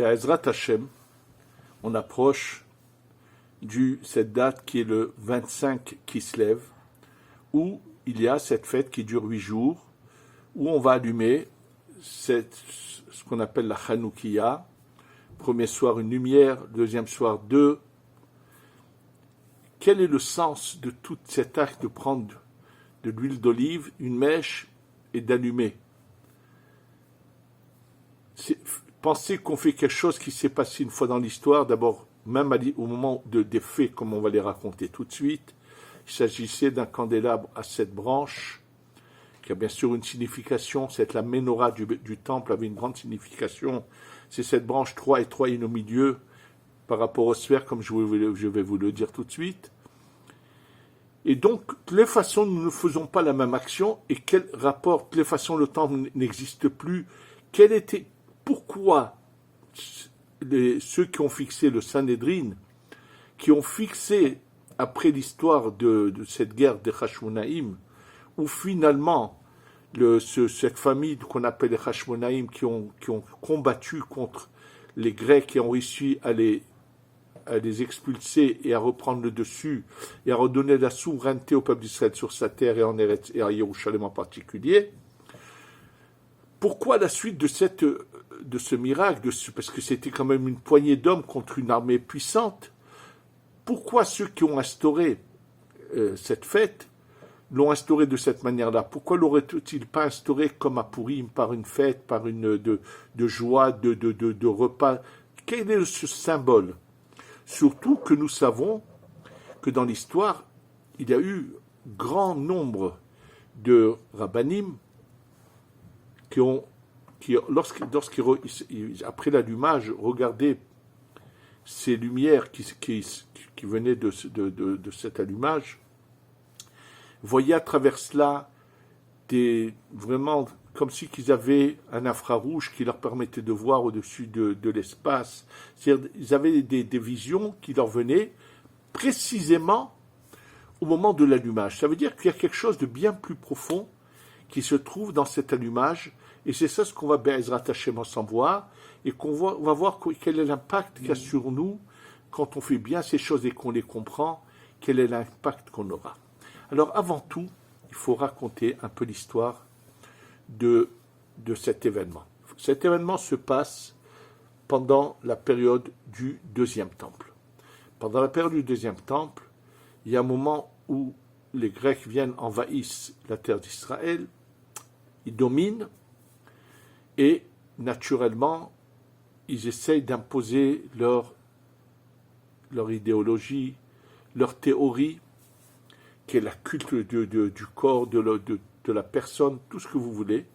Be'ezrat Hashem, on approche cette date qui est le 25 Kislev, où il y a cette fête qui dure 8 jours, où on va allumer ce qu'on appelle la Chanoukia. Premier soir, une lumière, deuxième soir, 2. Quel est le sens de tout cet acte de prendre de l'huile d'olive, une mèche et d'allumer? Pensez qu'on fait quelque chose qui s'est passé une fois dans l'histoire, d'abord, même au moment des faits, comme on va les raconter tout de suite. Il s'agissait d'un candélabre à 7 branches, qui a bien sûr une signification. La menorah du temple avait une grande signification. C'est 7 branches, 3 et 3 au milieu, par rapport aux sphères, comme je vais vous le dire tout de suite. Et donc, de toutes les façons, nous ne faisons pas la même action. Et quel rapport, de toutes les façons, le temple n'existe plus. Pourquoi ceux qui ont fixé le Sanhédrin, qui ont fixé, après l'histoire de cette guerre des Hashmonaïm, où finalement, cette famille qu'on appelle les Hashmonaïm, qui ont combattu contre les Grecs et ont réussi à les expulser et à reprendre le dessus et à redonner la souveraineté au peuple d'Israël sur sa terre et à Jérusalem en particulier. Pourquoi la suite de ce miracle, parce que c'était quand même une poignée d'hommes contre une armée puissante, pourquoi ceux qui ont instauré cette fête l'ont instaurée de cette manière-là? Pourquoi l'auraient-ils pas instaurée comme à Pourim, par une fête, par de joie, de repas? Quel est ce symbole? Surtout que nous savons que dans l'histoire, il y a eu grand nombre de rabbanim qui après l'allumage, regardaient ces lumières qui venaient de cet allumage, voyaient à travers cela vraiment comme si qu'ils avaient un infrarouge qui leur permettait de voir au-dessus de l'espace. C'est-à-dire, ils avaient des visions qui leur venaient précisément au moment de l'allumage. Ça veut dire qu'il y a quelque chose de bien plus profond qui se trouve dans cet allumage, et c'est ça ce qu'on va Be'ezrat Hashem ensemble voir, et on va voir quel est l'impact qu'il y a sur nous quand on fait bien ces choses et qu'on les comprend, quel est l'impact qu'on aura. Alors avant tout, il faut raconter un peu l'histoire de cet événement. Cet événement se passe pendant la période du deuxième temple. Pendant la période du deuxième temple, il y a un moment où les Grecs viennent, envahissent la terre d'Israël, ils dominent, et naturellement, ils essayent d'imposer leur idéologie, leur théorie, qui est la culte du corps, de la personne, tout ce que vous voulez.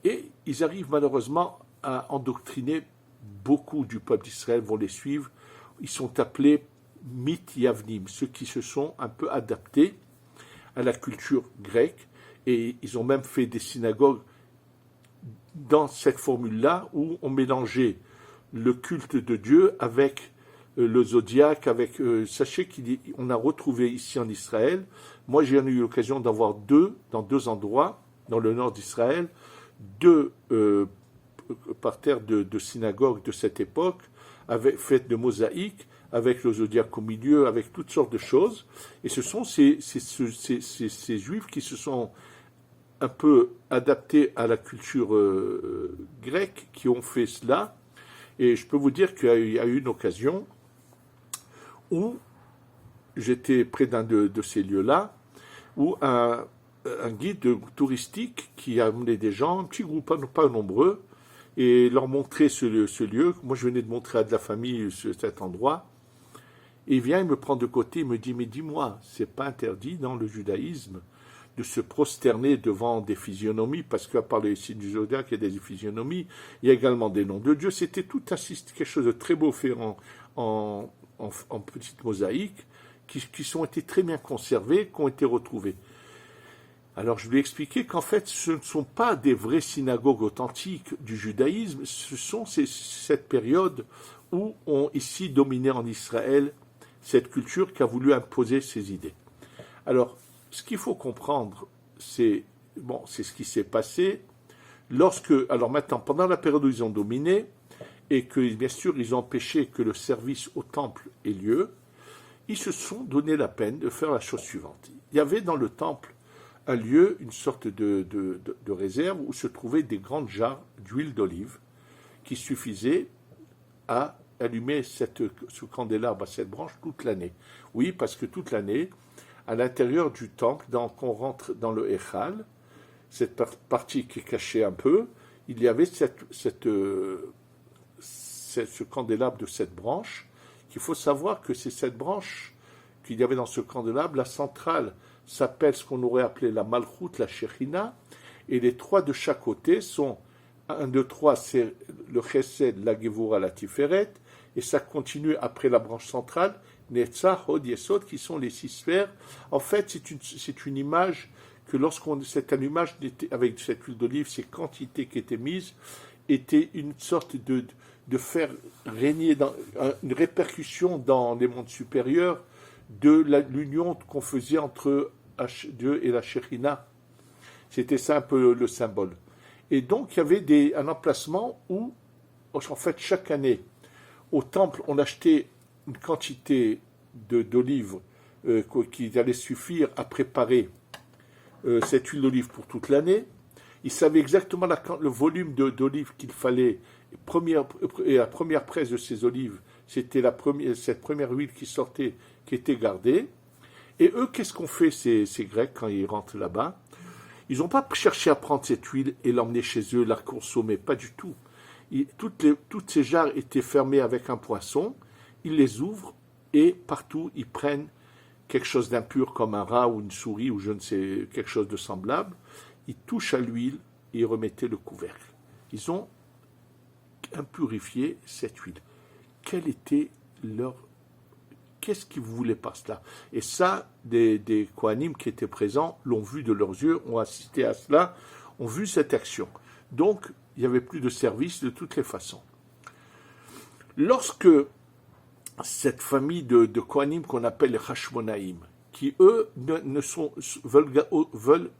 Et ils arrivent malheureusement à endoctriner beaucoup du peuple d'Israël, vont les suivre. Ils sont appelés Mityavnim, ceux qui se sont un peu adaptés à la culture grecque. Et ils ont même fait des synagogues dans cette formule-là, où on mélangeait le culte de Dieu avec le zodiaque, sachez qu'on a retrouvé ici en Israël, moi j'ai eu l'occasion d'en voir dans deux endroits, dans le nord d'Israël, deux parterres de synagogues de cette époque, faites de mosaïques, avec le zodiaque au milieu, avec toutes sortes de choses, et ce sont ces juifs qui se sont un peu adaptés à la culture grecque, qui ont fait cela, et je peux vous dire qu'il y a eu une occasion où j'étais près d'un de ces lieux-là, où un guide touristique qui a amené des gens, un petit groupe, pas nombreux, et leur montrer ce lieu. Moi, je venais de montrer à de la famille cet endroit. Et il vient, il me prend de côté, il me dit, mais dis-moi, c'est pas interdit dans le judaïsme de se prosterner devant des physionomies, parce qu'à part les signes du zodiaque, il y a des physionomies, il y a également des noms de Dieu. C'était tout quelque chose de très beau fait en petites mosaïques, qui ont été très bien conservées, qui ont été retrouvées. Alors je lui ai expliqué qu'en fait, ce ne sont pas des vraies synagogues authentiques du judaïsme, ce sont cette période où ont ici dominé en Israël cette culture qui a voulu imposer ses idées. Alors, ce qu'il faut comprendre, c'est ce qui s'est passé alors maintenant, pendant la période où ils ont dominé, et que bien sûr ils ont empêché que le service au temple ait lieu, ils se sont donné la peine de faire la chose suivante. Il y avait dans le temple un lieu, une sorte de réserve où se trouvaient des grandes jarres d'huile d'olive qui suffisaient à allumer ce candélabre à cette branche toute l'année. Oui, parce que toute l'année, à l'intérieur du temple, quand on rentre dans le Echal, cette partie qui est cachée un peu, il y avait ce candélabre de cette branche, qu'il faut savoir que c'est cette branche qu'il y avait dans ce candélabre. La centrale s'appelle ce qu'on aurait appelé la Malchut, la Shechina, et les trois de chaque côté sont 1, 2, 3, c'est le Chesed, la Gevura, la Tiferet, et ça continue après la branche centrale, Netzach, Hod, Yesod, qui sont les 6 sphères. En fait, c'est une image que cet allumage avec cette huile d'olive, ces quantités qui étaient mises, étaient une sorte de faire régner une répercussion dans les mondes supérieurs de l'union qu'on faisait entre Dieu et la Shekhinah. C'était ça un peu le symbole. Et donc, il y avait un emplacement où, en fait, chaque année, au temple, on achetait une quantité d'olives qui allait suffire à préparer cette huile d'olive pour toute l'année. Ils savaient exactement le volume d'olives qu'il fallait. Et la première presse de ces olives, c'était cette première huile qui sortait, qui était gardée. Et eux, qu'est-ce qu'ont fait ces Grecs quand ils rentrent là-bas? Ils n'ont pas cherché à prendre cette huile et l'emmener chez eux, la consommer, pas du tout. Toutes ces jarres étaient fermées avec un poinçon, ils les ouvrent et partout ils prennent quelque chose d'impur comme un rat ou une souris ou je ne sais, quelque chose de semblable, ils touchent à l'huile et ils remettaient le couvercle. Ils ont impurifié cette huile. Quel était qu'est-ce qu'ils voulaient par cela? Et ça, des Kohanim qui étaient présents l'ont vu de leurs yeux, ont assisté à cela, ont vu cette action. Donc, il n'y avait plus de service de toutes les façons. Lorsque cette famille de Kohanim qu'on appelle les Hashmonaïm, qui eux veulent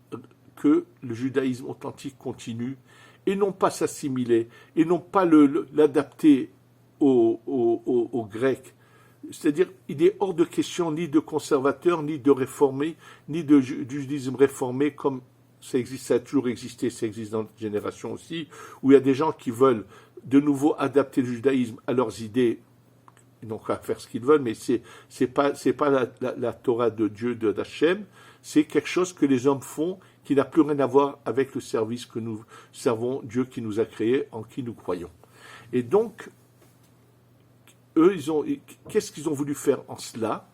que le judaïsme authentique continue et non pas s'assimiler et non pas l'adapter aux Grecs. C'est-à-dire, il est hors de question ni de conservateurs, ni de réformés, ni de judaïsme réformé comme ça existe, ça a toujours existé, ça existe dans notre génération aussi, où il y a des gens qui veulent de nouveau adapter le judaïsme à leurs idées, ils n'ont qu'à faire ce qu'ils veulent, mais c'est pas la Torah de Dieu, d'Hachem, c'est quelque chose que les hommes font qui n'a plus rien à voir avec le service que nous servons, Dieu qui nous a créés, en qui nous croyons. Et donc, eux, qu'est-ce qu'ils ont voulu faire en cela?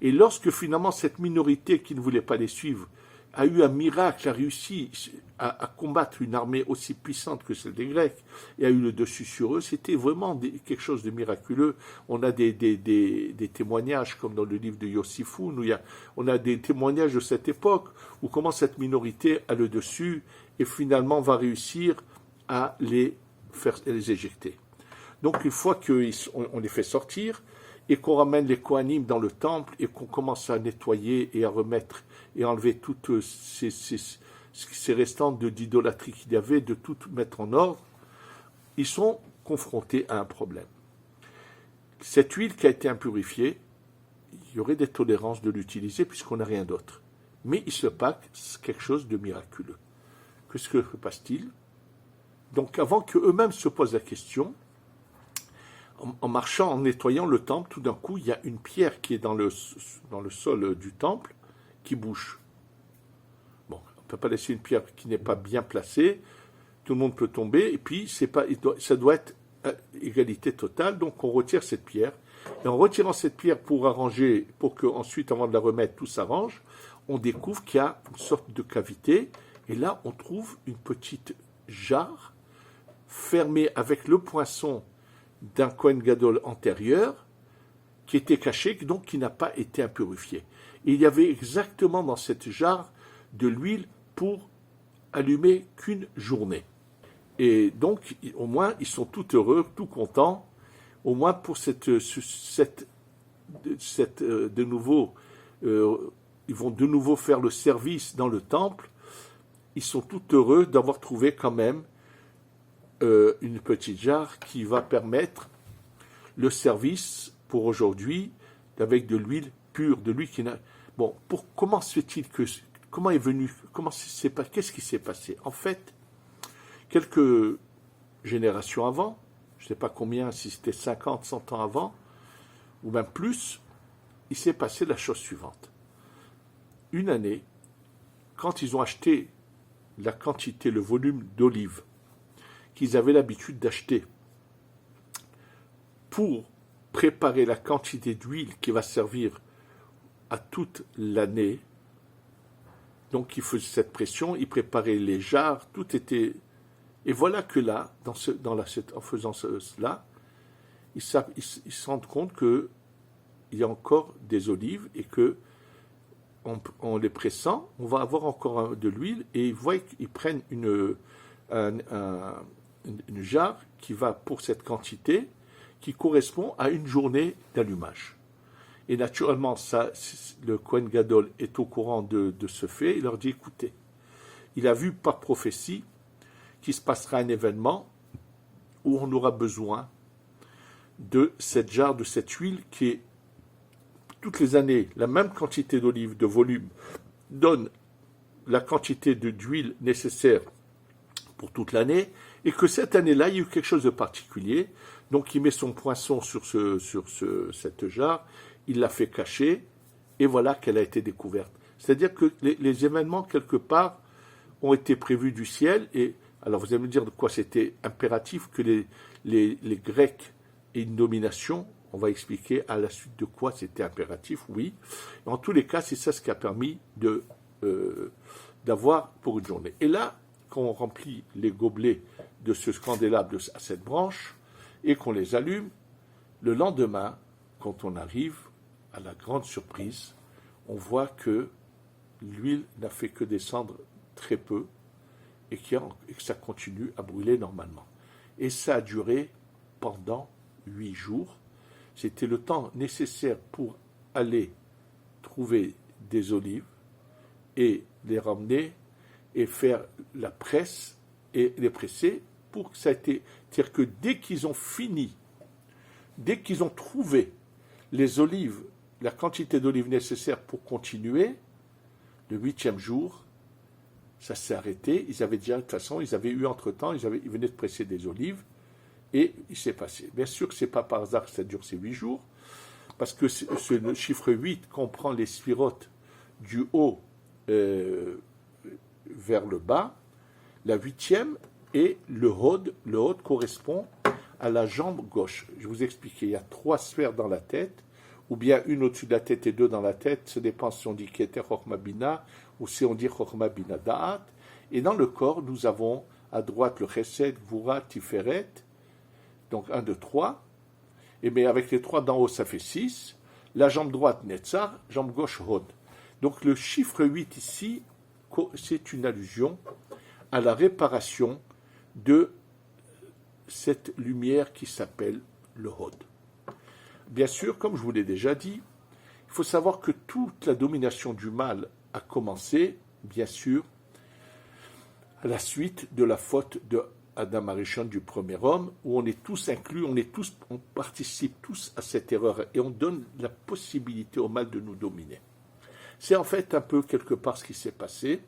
Et lorsque finalement cette minorité qui ne voulait pas les suivre a eu un miracle, a réussi à combattre une armée aussi puissante que celle des Grecs et a eu le dessus sur eux, c'était vraiment quelque chose de miraculeux. On a des témoignages, comme dans le livre de Yossifoun, on a des témoignages de cette époque où comment cette minorité a le dessus et finalement va réussir à les éjecter. Donc une fois qu'on les fait sortir et qu'on ramène les Kohanim dans le temple et qu'on commence à nettoyer et à remettre et enlever toutes ces restantes d'idolâtrie qu'il y avait, de tout mettre en ordre, ils sont confrontés à un problème. Cette huile qui a été impurifiée, il y aurait des tolérances de l'utiliser puisqu'on n'a rien d'autre. Mais il se passe quelque chose de miraculeux. Qu'est-ce que se passe-t-il? Donc avant qu'eux-mêmes se posent la question, en marchant, en nettoyant le temple, tout d'un coup, il y a une pierre qui est dans le sol du temple qui bouge. Bon, on ne peut pas laisser une pierre qui n'est pas bien placée, tout le monde peut tomber, et puis ça doit être égalité totale, donc on retire cette pierre, et en retirant cette pierre pour arranger, pour qu'ensuite, avant de la remettre, tout s'arrange, on découvre qu'il y a une sorte de cavité, et là, on trouve une petite jarre fermée avec le poinçon d'un Kohen Gadol antérieur qui était caché, donc qui n'a pas été impurifié. Et il y avait exactement dans cette jarre de l'huile pour allumer qu'une journée. Et donc, au moins, ils sont tout heureux, tout contents, au moins pour de nouveau, ils vont de nouveau faire le service dans le temple. Ils sont tout heureux d'avoir trouvé quand même une petite jarre qui va permettre le service pour aujourd'hui avec de l'huile pure, de l'huile qui n'a... Bon, comment se fait-il que... Comment est venu... Qu'est-ce qui s'est passé? En fait, quelques générations avant, je ne sais pas combien, si c'était 50, 100 ans avant, ou même plus, il s'est passé la chose suivante. Une année, quand ils ont acheté la quantité, le volume d'olives qu'ils avaient l'habitude d'acheter pour préparer la quantité d'huile qui va servir à toute l'année, donc ils faisaient cette pression, ils préparaient les jarres, tout était... Et voilà que là, en faisant cela, ils se rendent compte qu'il y a encore des olives et que en les pressant, on va avoir encore de l'huile et ils voient qu'ils prennent une jarre qui va pour cette quantité qui correspond à une journée d'allumage. Et naturellement, le Kohen Gadol est au courant de ce fait. Il leur dit, écoutez, il a vu par prophétie qu'il se passera un événement où on aura besoin de cette jarre, de cette huile qui est toutes les années, la même quantité d'olive, de volume, donne la quantité d'huile nécessaire pour toute l'année, et que cette année-là, il y a eu quelque chose de particulier. Donc il met son poinçon sur cette jarre, il l'a fait cacher, et voilà qu'elle a été découverte. C'est-à-dire que les événements, quelque part, ont été prévus du ciel, et alors vous allez me dire de quoi c'était impératif que les Grecs aient une domination. On va expliquer à la suite de quoi c'était impératif, oui. En tous les cas, c'est ça ce qui a permis d'avoir pour une journée. Et là, quand on remplit les gobelets de ce candélabre à cette branche et qu'on les allume, le lendemain, quand on arrive à la grande surprise, on voit que l'huile n'a fait que descendre très peu et que ça continue à brûler normalement. Et ça a duré pendant 8 jours. C'était le temps nécessaire pour aller trouver des olives et les ramener et faire la presse et les presser pour que ça ait été... C'est-à-dire que dès qu'ils ont fini, dès qu'ils ont trouvé les olives, la quantité d'olives nécessaire pour continuer, le 8e jour, ça s'est arrêté. Ils avaient déjà, de toute façon, ils avaient eu entre-temps, ils venaient de presser des olives. Et il s'est passé. Bien sûr que ce n'est pas par hasard que ça dure ces 8 jours, parce que le chiffre 8 comprend les sphirotes du haut vers le bas. La 8e est le Hod. Le Hod correspond à la jambe gauche. Je vous expliquais, il y a 3 sphères dans la tête, ou bien une au-dessus de la tête et 2 dans la tête. Ça dépend si on dit Keter Chochma Bina ou si on dit Chochma Bina Da'at. Et dans le corps, nous avons à droite le Chesed, Gvura, Tiferet. Donc 1, 2, 3. Et bien avec les 3 d'en haut, ça fait 6. La jambe droite, Netzar, jambe gauche, Hod. Donc le chiffre 8 ici, c'est une allusion à la réparation de cette lumière qui s'appelle le Hod. Bien sûr, comme je vous l'ai déjà dit, il faut savoir que toute la domination du mal a commencé, bien sûr, à la suite de la faute de Adam Arishon, du premier homme, où on est tous inclus, on participe tous à cette erreur et on donne la possibilité au mal de nous dominer. C'est en fait un peu quelque part ce qui s'est passé.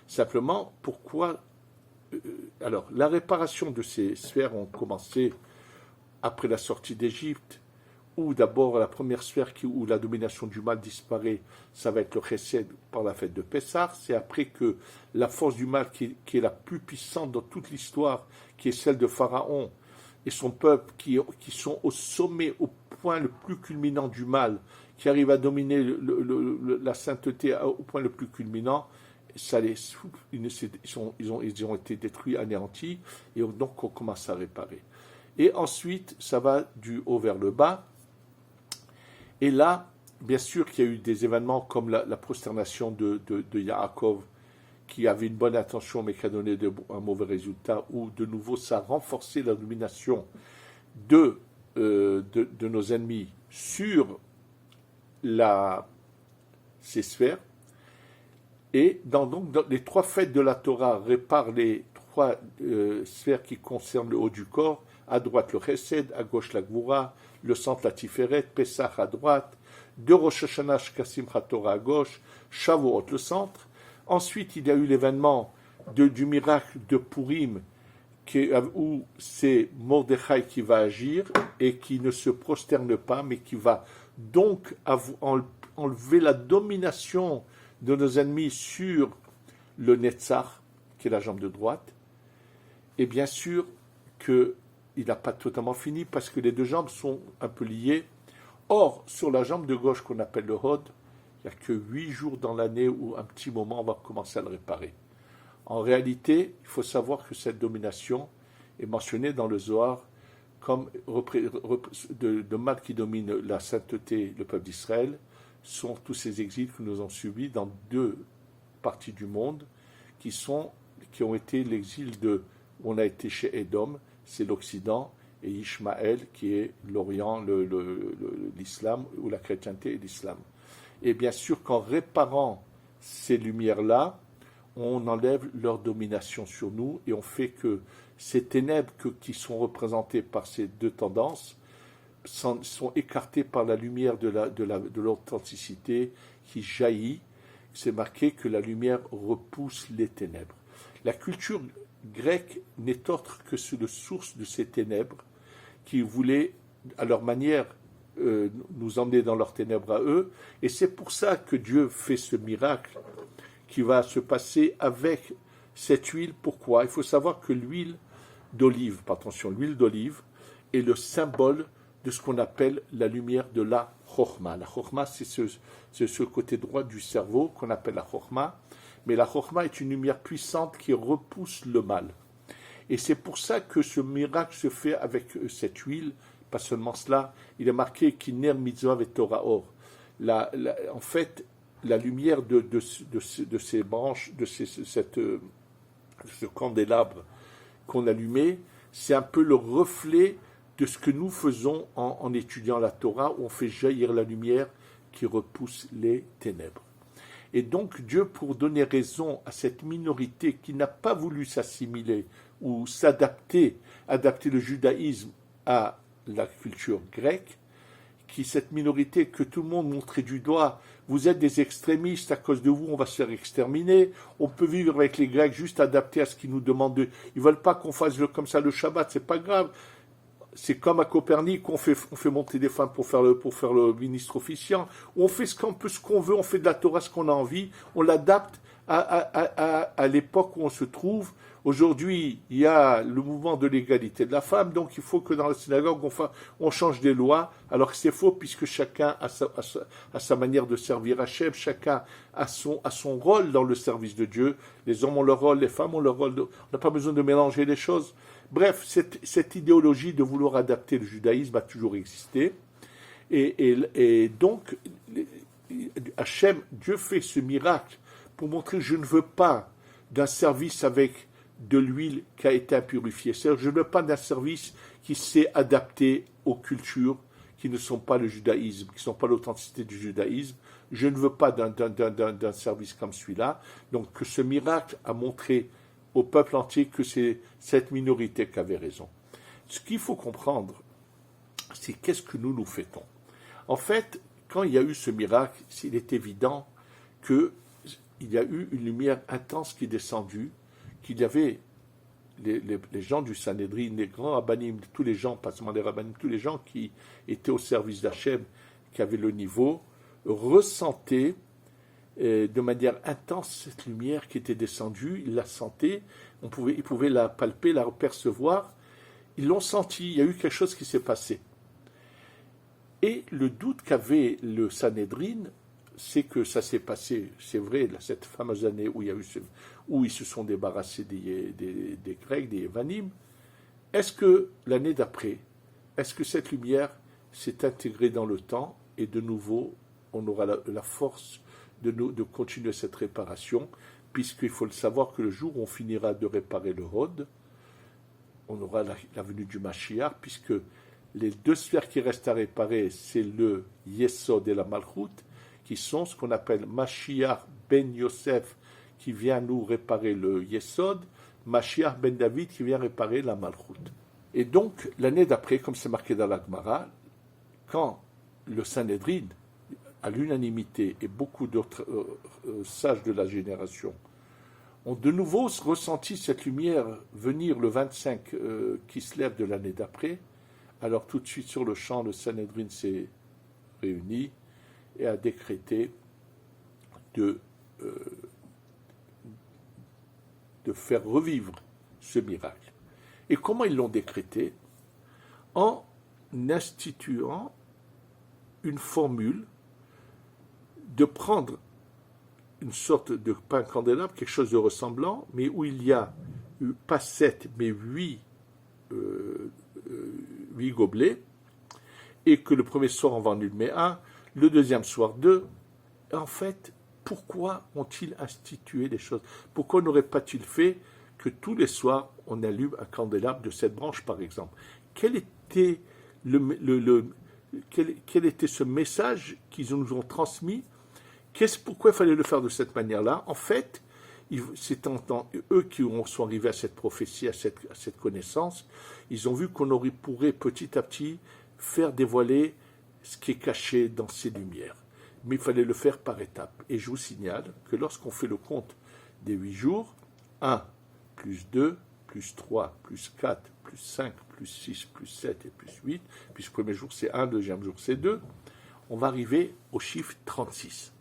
Simplement, pourquoi... alors, la réparation de ces sphères ont commencé après la sortie d'Égypte, où d'abord la première sphère où la domination du mal disparaît, ça va être le Chesed par la fête de Pessah. C'est après que la force du mal qui est la plus puissante dans toute l'histoire, qui est celle de Pharaon et son peuple, qui sont au sommet, au point le plus culminant du mal, qui arrive à dominer la sainteté au point le plus culminant, ils ont été détruits, anéantis, et donc on commence à réparer. Et ensuite, ça va du haut vers le bas. Et là, bien sûr qu'il y a eu des événements comme la prosternation de Yaakov, qui avait une bonne intention mais qui a donné un mauvais résultat, où de nouveau ça a renforcé la domination de nos ennemis sur ces sphères. Et donc les 3 fêtes de la Torah réparent les trois sphères qui concernent le haut du corps. À droite le Chesed, à gauche la Gvura, le centre la Tiferet, Pessah à droite, deux Rosh Hashanah Shkasim Torah à gauche, Shavuot le centre. Ensuite, il y a eu l'événement du miracle de Purim, où c'est Mordechai qui va agir et qui ne se prosterne pas, mais qui va donc enlever la domination de nos ennemis sur le Netzach, qui est la jambe de droite. Et bien sûr qu'il n'a pas totalement fini parce que les deux jambes sont un peu liées. Or, sur la jambe de gauche qu'on appelle le Hod, il n'y a que 8 jours dans l'année où un petit moment on va commencer à le réparer. En réalité, il faut savoir que cette domination est mentionnée dans le Zohar comme de mal qui domine la sainteté, le peuple d'Israël, sont tous ces exils que nous avons subis dans deux parties du monde qui ont été l'exil où on a été chez Édom, c'est l'Occident, et Ishmaël qui est l'Orient, l'Islam, ou la chrétienté et l'Islam. Et bien sûr qu'en réparant ces lumières-là, on enlève leur domination sur nous et on fait que ces ténèbres qui sont représentées par ces deux tendances sont écartées par la lumière de l'authenticité qui jaillit. C'est marqué que la lumière repousse les ténèbres. La culture grecque n'est autre que la source de ces ténèbres qui voulaient, à leur manière, nous emmener dans leurs ténèbres à eux. Et c'est pour ça que Dieu fait ce miracle qui va se passer avec cette huile. Pourquoi ? Il faut savoir que l'huile d'olive est le symbole de ce qu'on appelle la lumière de la Chokhma. La Chokhma, c'est ce côté droit du cerveau qu'on appelle la Chokhma. Mais la Chokhma est une lumière puissante qui repousse le mal. Et c'est pour ça que ce miracle se fait avec cette huile. Pas seulement cela, il est marqué Kiner Mitzvah et Torah Or. En fait, la lumière de ces branches, de ce candélabre qu'on allumait, c'est un peu le reflet de ce que nous faisons en étudiant la Torah, où on fait jaillir la lumière qui repousse les ténèbres. Et donc Dieu, pour donner raison à cette minorité qui n'a pas voulu s'assimiler ou adapter le judaïsme à la culture grecque, cette minorité que tout le monde montrait du doigt, vous êtes des extrémistes, à cause de vous on va se faire exterminer, on peut vivre avec les Grecs juste adapté à ce qu'ils nous demandent. Ils veulent pas qu'on fasse comme ça le Shabbat, c'est pas grave. C'est comme à Copernic, on fait monter des femmes pour faire le ministre officiant. On fait ce qu'on veut, on fait de la Torah ce qu'on a envie, on l'adapte à l'époque où on se trouve. Aujourd'hui, il y a le mouvement de l'égalité de la femme, donc il faut que dans la synagogue, on change des lois, alors que c'est faux, puisque chacun a sa manière de servir Hachem, chacun a son rôle dans le service de Dieu. Les hommes ont leur rôle, les femmes ont leur rôle. On n'a pas besoin de mélanger les choses. Bref, cette idéologie de vouloir adapter le judaïsme a toujours existé. Et donc, Hachem, Dieu fait ce miracle pour montrer que je ne veux pas d'un service avec de l'huile qui a été impurifiée. C'est-à-dire, je ne veux pas d'un service qui s'est adapté aux cultures qui ne sont pas le judaïsme, qui ne sont pas l'authenticité du judaïsme. Je ne veux pas d'un service comme celui-là. Donc, que ce miracle a montré au peuple entier que c'est cette minorité qui avait raison. Ce qu'il faut comprendre, c'est qu'est-ce que nous fêtons. En fait, quand il y a eu ce miracle, il est évident qu'il y a eu une lumière intense qui est descendue, qu'il y avait les gens du Sanhédrin, les grands rabbinim, tous les gens, pas seulement les rabbinim, tous les gens qui étaient au service d'Hachem, qui avaient le niveau, ressentaient de manière intense cette lumière qui était descendue. Ils la sentaient, ils pouvaient la palper, la percevoir. Ils l'ont senti, il y a eu quelque chose qui s'est passé. Et le doute qu'avait le Sanhédrin, c'est que ça s'est passé, c'est vrai, cette fameuse année où ils se sont débarrassés des Grecs, des Yévanim. Est-ce que l'année d'après, est-ce que cette lumière s'est intégrée dans le temps et de nouveau on aura la force de continuer cette réparation, puisqu'il faut le savoir que le jour où on finira de réparer le Hod, on aura la venue du Mashiach, puisque les deux sphères qui restent à réparer, c'est le Yesod et la Malchut, qui sont ce qu'on appelle Mashiach ben Yosef, qui vient nous réparer le Yesod, Mashiach ben David qui vient réparer la Malchut. Et donc, l'année d'après, comme c'est marqué dans la Gemara, quand le Sanhédrin, à l'unanimité, et beaucoup d'autres sages de la génération, ont de nouveau ressenti cette lumière venir le 25 qui se lève de l'année d'après, alors tout de suite sur le champ, le Sanhédrin s'est réuni et a décrété de faire revivre ce miracle. Et comment ils l'ont décrété? En instituant une formule de prendre une sorte de pain candélabre, quelque chose de ressemblant, mais où il y a pas 7, mais 8 gobelets, et que le premier soir on va en allumer un, le deuxième soir 2. En fait, pourquoi ont-ils institué des choses? Pourquoi n'aurait pas-il fait que tous les soirs on allume un candélabre de cette branche, par exemple? Quel était quel était ce message qu'ils nous ont transmis? Pourquoi il fallait le faire de cette manière-là? En fait, c'est eux qui sont arrivés à cette prophétie, à cette connaissance. Ils ont vu qu'on pourrait petit à petit faire dévoiler ce qui est caché dans ces lumières. Mais il fallait le faire par étapes. Et je vous signale que lorsqu'on fait le compte des 8 jours, 1, plus 2, plus 3, plus 4, plus 5, plus 6, plus 7 et plus 8, puis le premier jour c'est 1, le deuxième jour c'est 2, on va arriver au chiffre 36.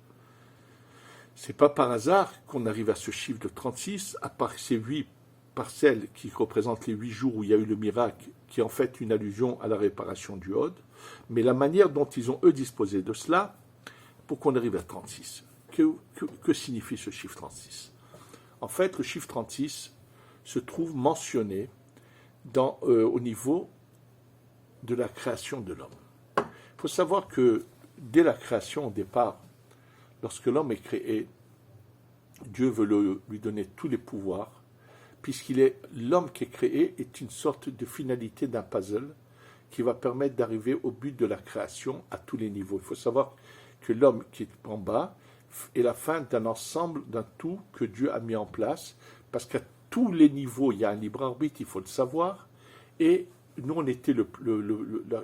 C'est pas par hasard qu'on arrive à ce chiffre de 36, à part ces 8 parcelles qui représentent les 8 jours où il y a eu le miracle, qui est en fait une allusion à la réparation du Hod, mais la manière dont ils ont eux disposé de cela, pour qu'on arrive à 36. Que signifie ce chiffre 36? En fait, le chiffre 36 se trouve mentionné au niveau de la création de l'homme. Il faut savoir que dès la création, au départ, lorsque l'homme est créé, Dieu veut lui donner tous les pouvoirs, l'homme qui est créé est une sorte de finalité d'un puzzle qui va permettre d'arriver au but de la création à tous les niveaux. Il faut savoir que l'homme qui est en bas est la fin d'un ensemble, d'un tout que Dieu a mis en place, parce qu'à tous les niveaux, il y a un libre arbitre, il faut le savoir, et nous, on était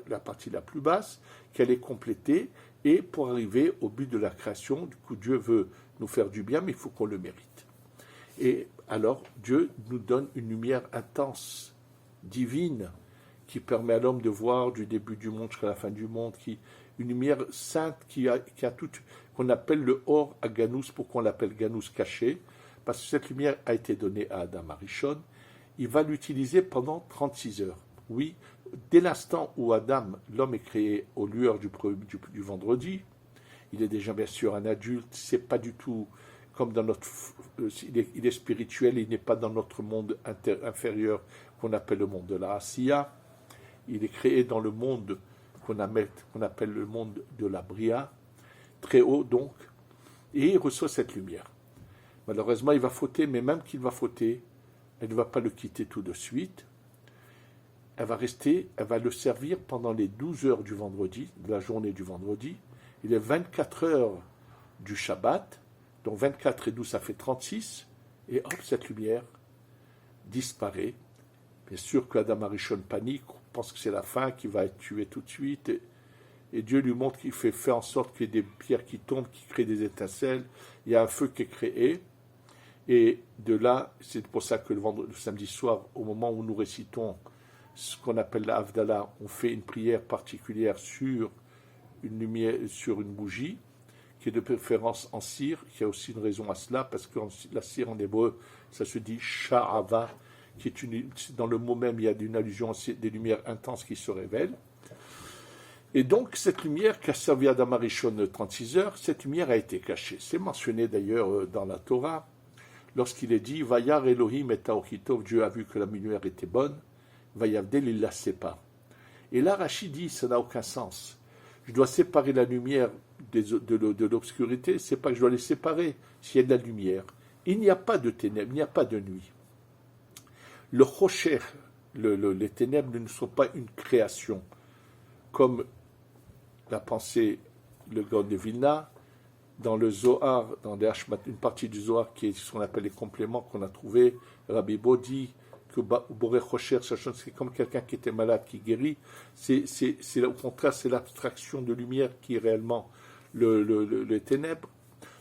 la partie la plus basse, qu'elle est complétée, et pour arriver au but de la création, du coup, Dieu veut nous faire du bien, mais il faut qu'on le mérite. Et alors, Dieu nous donne une lumière intense, divine, qui permet à l'homme de voir du début du monde jusqu'à la fin du monde, une lumière sainte qui a tout, qu'on appelle le Or à Ganous. Pourquoi on l'appelle Ganous caché? Parce que cette lumière a été donnée à Adam Arishon. Il va l'utiliser pendant 36 heures. Oui, dès l'instant où Adam, l'homme est créé aux lueurs du vendredi, il est déjà bien sûr un adulte, c'est pas du tout comme dans notre... il est spirituel, il n'est pas dans notre monde inférieur qu'on appelle le monde de la Asiya. Il est créé dans le monde qu'on appelle le monde de la Bria, très haut donc, et il reçoit cette lumière. Malheureusement, il va fauter, mais même qu'il va fauter, elle ne va pas le quitter tout de suite. Elle va le servir pendant les 12 heures du vendredi, de la journée du vendredi, et les 24 heures du Shabbat, donc 24 et 12, ça fait 36, et hop, cette lumière disparaît. Bien sûr qu'Adam Arishon panique, pense que c'est la fin, qu'il va être tué tout de suite, et Dieu lui montre qu'il fait en sorte qu'il y ait des pierres qui tombent, qui créent des étincelles, il y a un feu qui est créé, et de là, c'est pour ça que le samedi soir, au moment où nous récitons ce qu'on appelle la Havdalah, on fait une prière particulière sur une lumière, sur une bougie, qui est de préférence en cire, qui a aussi une raison à cela, parce que la cire en hébreu, ça se dit sha'ava, qui est dans le mot même, il y a une allusion à des lumières intenses qui se révèlent. Et donc, cette lumière qui a servi à Adam Arishon 36 heures, cette lumière a été cachée. C'est mentionné d'ailleurs dans la Torah, lorsqu'il est dit « Vayar Elohim et Taochitov » Dieu a vu que la lumière était bonne, « Vayavdel » il la sépare. Et là, Rachid dit « ça n'a aucun sens. Je dois séparer la lumière de l'obscurité, c'est pas que je dois les séparer, s'il y a de la lumière. Il n'y a pas de ténèbres, il n'y a pas de nuit. Le Rocher, les ténèbres ne sont pas une création, comme l'a pensé le Gaon de Vilna, dans le Zohar, dans les une partie du Zohar qui est ce qu'on appelle les compléments qu'on a trouvés, Rabbi Bo dit que Boré Rocher, c'est comme quelqu'un qui était malade, qui guérit. Au contraire, c'est l'abstraction de lumière qui est réellement les ténèbres.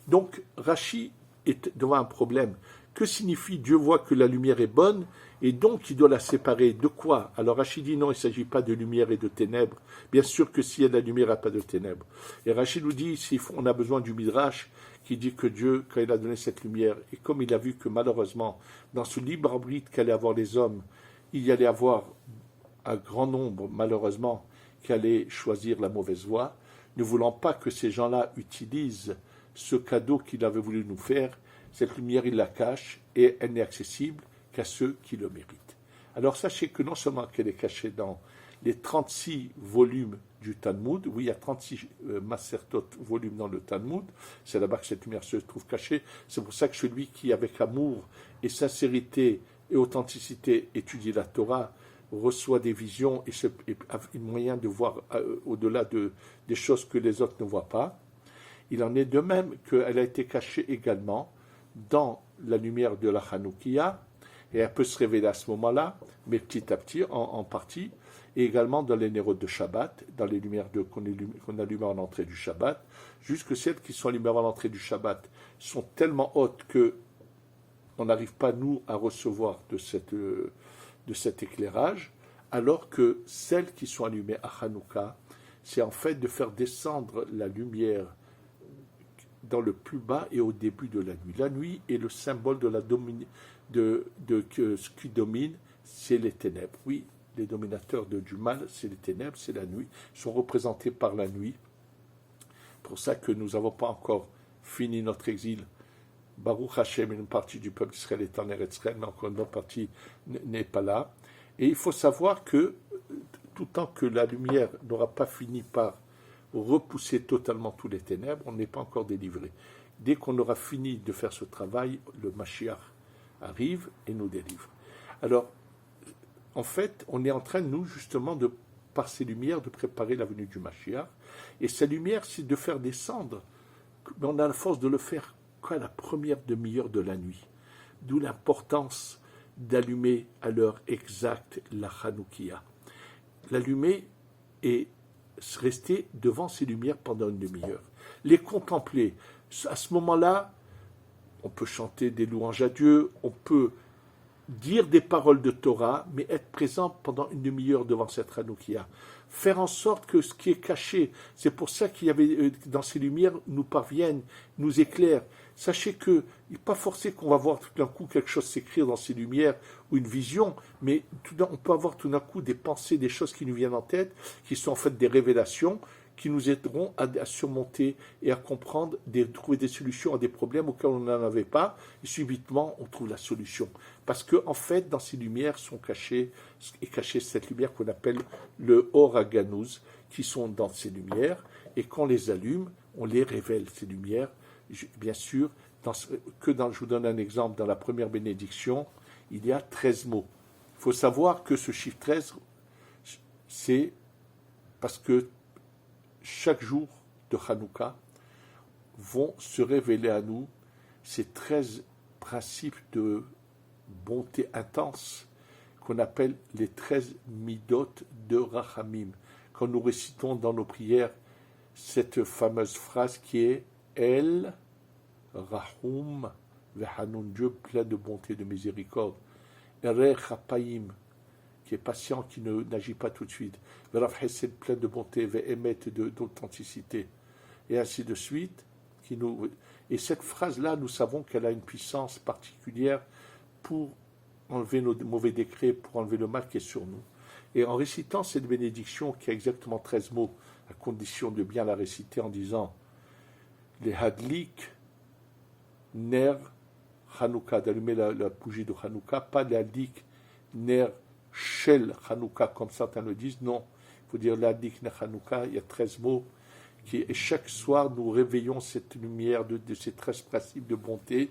Donc, Rashi est devant un problème. Que signifie Dieu voit que la lumière est bonne et donc il doit la séparer de quoi? Alors Rashi dit non, il ne s'agit pas de lumière et de ténèbres. Bien sûr que s'il y a de la lumière, il n'y a pas de ténèbres. Et Rashi nous dit, on a besoin du Midrash qui dit que Dieu, quand il a donné cette lumière, et comme il a vu que malheureusement, dans ce libre arbitre qu'allaient avoir les hommes, il y allait avoir un grand nombre, malheureusement, qui allaient choisir la mauvaise voie, ne voulant pas que ces gens-là utilisent ce cadeau qu'il avait voulu nous faire. Cette lumière, il la cache et elle n'est accessible qu'à ceux qui le méritent. Alors sachez que non seulement qu'elle est cachée dans les 36 volumes du Talmud, oui, il y a 36 Masertot volumes dans le Talmud, c'est là-bas que cette lumière se trouve cachée. C'est pour ça que celui qui, avec amour et sincérité et authenticité, étudie la Torah, reçoit des visions et a un moyen de voir au-delà des choses que les autres ne voient pas. Il en est de même qu'elle a été cachée également dans la lumière de la Hanoukia, et elle peut se révéler à ce moment-là, mais petit à petit, en partie, et également dans les nérodes de Shabbat, dans les lumières qu'on allume à l'entrée du Shabbat, jusque celles qui sont allumées à l'entrée du Shabbat sont tellement hautes que on n'arrive pas, nous, à recevoir de cet éclairage, alors que celles qui sont allumées à Hanouka, c'est en fait de faire descendre la lumière dans le plus bas et au début de la nuit. La nuit est le symbole de ce qui domine, c'est les ténèbres. Oui, les dominateurs du mal, c'est les ténèbres, c'est la nuit. Ils sont représentés par la nuit. Pour ça que nous n'avons pas encore fini notre exil. Baruch Hashem, une partie du peuple d'Israël est en Eretz Israël, mais encore une autre partie n'est pas là. Et il faut savoir que tout tant que la lumière n'aura pas fini par repousser totalement tous les ténèbres, on n'est pas encore délivré. Dès qu'on aura fini de faire ce travail, le Mashiach arrive et nous délivre. Alors, en fait, on est en train, nous, justement, par ces lumières, de préparer la venue du Mashiach. Et ces lumières, c'est de faire descendre, mais on a la force de le faire qu'à la première demi-heure de la nuit. D'où l'importance d'allumer à l'heure exacte la Hanoukia. L'allumer et rester devant ces lumières pendant une demi-heure. Les contempler. À ce moment-là, on peut chanter des louanges à Dieu, on peut dire des paroles de Torah, mais être présent pendant une demi-heure devant cette Hanoukia. Faire en sorte que ce qui est caché, c'est pour ça qu'il y avait dans ces lumières, nous parviennent, nous éclairent. Sachez que il n'est pas forcé qu'on va voir tout d'un coup quelque chose s'écrire dans ces lumières ou une vision, mais on peut avoir tout d'un coup des pensées, des choses qui nous viennent en tête, qui sont en fait des révélations, qui nous aideront à surmonter et à comprendre, trouver des solutions à des problèmes auxquels on n'en avait pas, et subitement on trouve la solution. Parce que en fait, dans ces lumières est cachée cette lumière qu'on appelle le Or HaGanuz, qui sont dans ces lumières, et quand on les allume, on les révèle, ces lumières. Bien sûr, je vous donne un exemple, dans la première bénédiction, il y a 13 mots. Il faut savoir que ce chiffre 13, c'est parce que chaque jour de Hanouka vont se révéler à nous ces 13 principes de bonté intense qu'on appelle les 13 midot de Rachamim. Quand nous récitons dans nos prières cette fameuse phrase qui est El Rahum Vehanun, Dieu plein de bonté et de miséricorde. Erech Hapayim, qui est patient, qui n'agit pas tout de suite. Verav Hesed, plein de bonté, Ve'emet, d'authenticité. Et ainsi de suite. Et cette phrase-là, nous savons qu'elle a une puissance particulière pour enlever nos mauvais décrets, pour enlever le mal qui est sur nous. Et en récitant cette bénédiction, qui a exactement 13 mots, à condition de bien la réciter en disant les Hadlik, Ner, Hanouka, d'allumer la bougie de Hanouka, pas les Hadlik, Ner, Shel, Hanouka, comme certains le disent, non. Il faut dire les Hadlik, Ner, Hanouka, il y a 13 mots, et chaque soir nous réveillons cette lumière de ces 13 principes de bonté.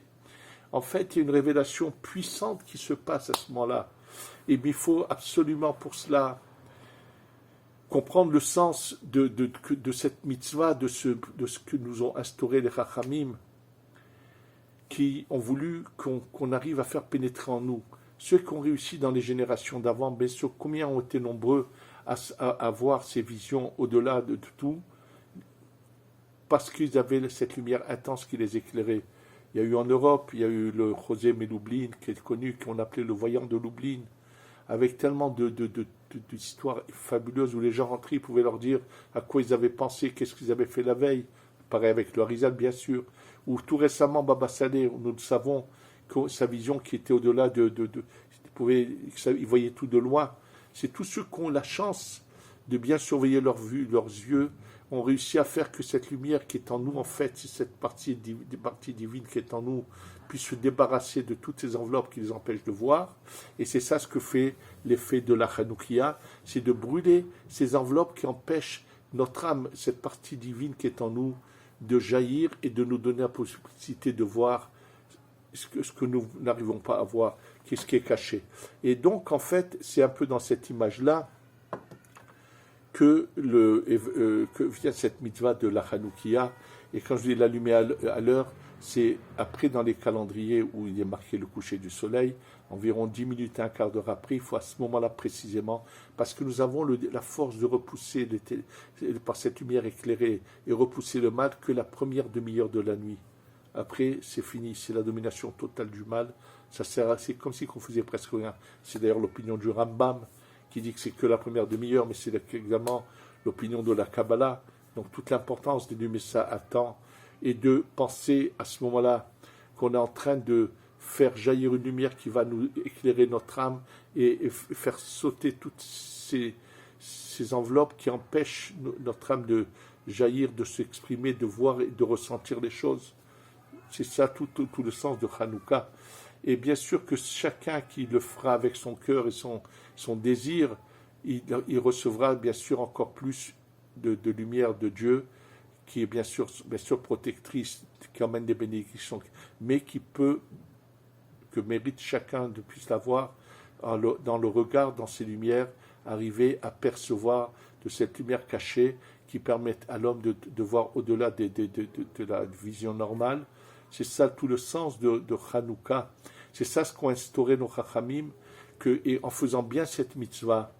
En fait, il y a une révélation puissante qui se passe à ce moment-là. Et il faut absolument pour cela comprendre le sens de cette mitzvah, de ce que nous ont instauré les Chachamim, qui ont voulu qu'on arrive à faire pénétrer en nous. Ceux qui ont réussi dans les générations d'avant, bien sûr, combien ont été nombreux à voir ces visions au-delà de tout, parce qu'ils avaient cette lumière intense qui les éclairait. Il y a eu en Europe, il y a eu le José Lublin, qui est connu, qu'on appelait le voyant de Lublin, avec tellement d'histoires fabuleuses où les gens rentraient, ils pouvaient leur dire à quoi ils avaient pensé, qu'est-ce qu'ils avaient fait la veille. Pareil avec le Harizal, bien sûr. Ou tout récemment, Baba Saleh, où nous savons que sa vision qui était au-delà il voyait tout de loin. C'est tous ceux qui ont la chance de bien surveiller leur vue, leurs yeux, ont réussi à faire que cette lumière qui est en nous, en fait, c'est cette partie divine qui est en nous, puisse se débarrasser de toutes ces enveloppes qui les empêchent de voir. Et c'est ça ce que fait l'effet de la Hanoukia, c'est de brûler ces enveloppes qui empêchent notre âme, cette partie divine qui est en nous, de jaillir et de nous donner la possibilité de voir ce que nous n'arrivons pas à voir, ce qui est caché. Et donc, en fait, c'est un peu dans cette image-là que vient cette mitzvah de la Hanoukia. Et quand je dis l'allumer à l'heure, c'est après dans les calendriers où il est marqué le coucher du soleil, environ 10 minutes et un quart d'heure après, il faut à ce moment-là précisément, parce que nous avons la force de repousser par cette lumière éclairée et repousser le mal que la première demi-heure de la nuit. Après, c'est fini, c'est la domination totale du mal. C'est comme si on faisait presque rien. C'est d'ailleurs l'opinion du Rambam qui dit que c'est que la première demi-heure, mais c'est également l'opinion de la Kabbalah. Donc toute l'importance d'allumer ça à temps et de penser à ce moment-là qu'on est en train de faire jaillir une lumière qui va nous éclairer notre âme et faire sauter toutes ces enveloppes qui empêchent notre âme de jaillir, de s'exprimer, de voir et de ressentir les choses. C'est ça tout le sens de Hanouka. Et bien sûr que chacun qui le fera avec son cœur et son désir, il recevra bien sûr encore plus de lumière de Dieu, qui est bien sûr protectrice, qui emmène des bénédictions, mais que mérite chacun de puisse l'avoir dans le regard, dans ces lumières, arriver à percevoir de cette lumière cachée qui permet à l'homme de voir au-delà de la vision normale. C'est ça tout le sens de Hanouka. C'est ça ce qu'ont instauré nos Chachamim, et en faisant bien cette mitzvah,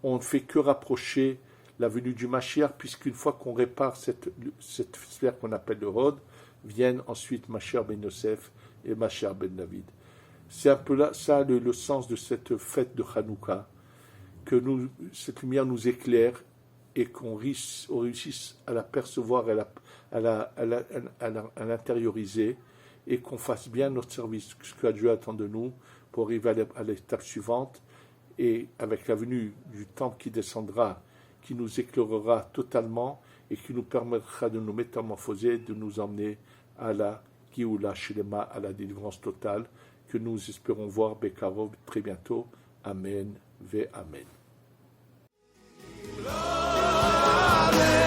on ne fait que rapprocher la venue du Mashiach, puisqu'une fois qu'on répare cette sphère qu'on appelle le Rod, viennent ensuite Mashiach ben Yosef et Mashiach ben David. C'est un peu là, ça le sens de cette fête de Hanouka, que cette lumière nous éclaire et qu'on réussisse à la percevoir, à l'intérioriser, et qu'on fasse bien notre service, ce que Dieu attend de nous, pour arriver à l'étape suivante, et avec la venue du temple qui descendra, qui nous éclairera totalement, et qui nous permettra de nous métamorphoser, de nous emmener à la Géoula Shlema, à la délivrance totale, que nous espérons voir Bekarov très bientôt. Amen, ve Amen. Amen.